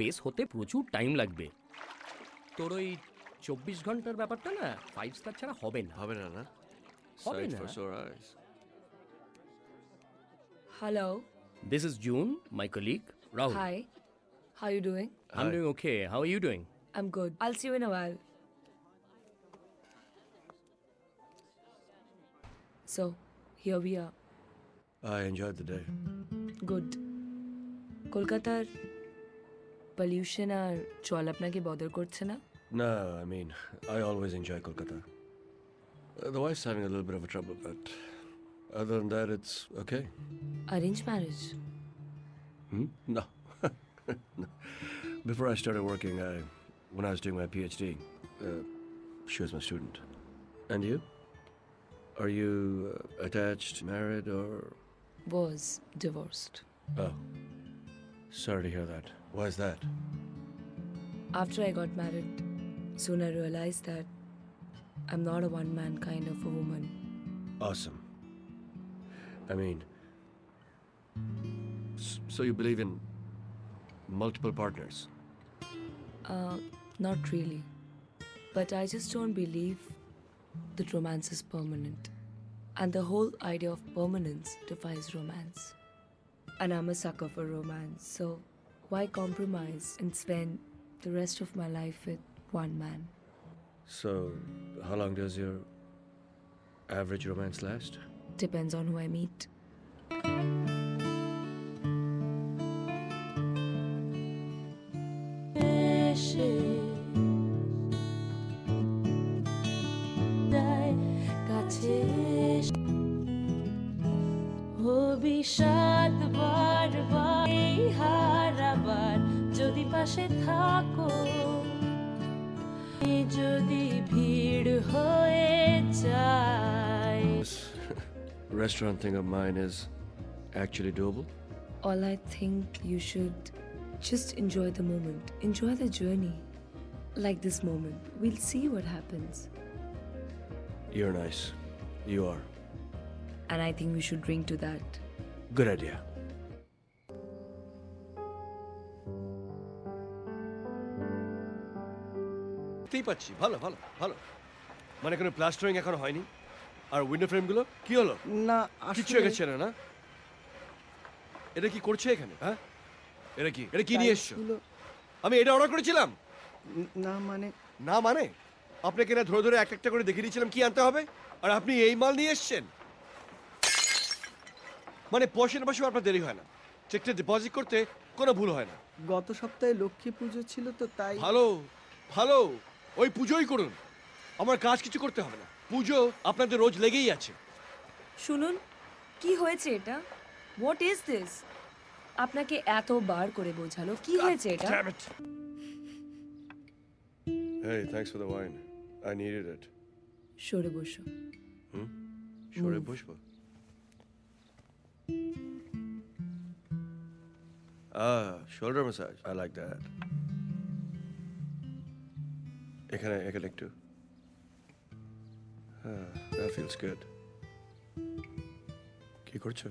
Place হতে প্রচুর time লাগবে। তোর ওই 24 ঘন্টার ব্যাপারটা না 5 স্টার ছাড়া হবে না। হবে না না? হবে Sight না। for sore eyes. Hello. This is June, my colleague, Rahul. Hi. How you doing? I'm Hi. doing okay. How are you doing? I'm good. I'll see you in a while. So, here we are. I enjoyed the day. Good. কলকাতার pollution আর জল আপনাকে বদর করছে না? No, I mean, I always enjoy Kolkata. The wife's having a little bit of a trouble, but other than that, it's okay. Arranged marriage. No. No. Before I started working, when I was doing my PhD, she was my student. And you? Are you attached, married, or? Was divorced. Oh. Sorry to hear that. Why is that? After I got married, soon I realized that I'm not a one-man kind of a woman. Awesome. I mean, so you believe in multiple partners? Not really. But I just don't believe that romance is permanent. And the whole idea of permanence defies romance. And I'm a sucker for romance, so why compromise and spend the rest of my life with one man? So, how long does your average romance last? Depends on who I meet. বিষাদ বারবার হারাবার যদি পাশে থাকো যদি ভিড় হয়ে যায় This restaurant thing of mine is actually doable? All I think you should just enjoy the moment, enjoy the journey. Like this moment, we'll see what happens. You're nice. You are. And I think we should drink to that. Good idea. দেখতেই পাচ্ছি ভালো ভালো ভালো মানে কোনো plastering এখনো হয়নি আর window ফ্রেমগুলো কি হলো না কিচ্ছু আসলে এগেছে না এটা কি করছে এখানে হ্যাঁ এটা কি নিয়ে এসছো টাইলসগুলো- আমি এটা অর্ডার করেছিলাম না মানে না মানে আপনাকে না ধরে ধরে এক একটা করে দেখিয়ে দিয়েছিলাম কি আনতে হবে আর আপনি এই মাল নিয়ে এসেছেন মানে পয়সার পাশে আপনার দেরি হয় না চেকটা ডিপোজিট করতে কোনো ভুল হয় না গত সপ্তাহে লক্ষ্মী পুজো ছিল তো তাই ভালো ভালো ওই পুজোই করুন আমার কাজ কিছু করতে হবে না পুজো আপনাদের রোজ লেগেই আছে শুনুন কি হয়েছে এটা হোয়াট ইজ দিস আপনাকে এতবার করে বোঝালো কি হয়েছে এটা Damn it. Hey, thanks for the wine. I needed it. সরে বসো সরে বসবো shoulder massage. I like that. এখানে একটু that feels good. কি করছো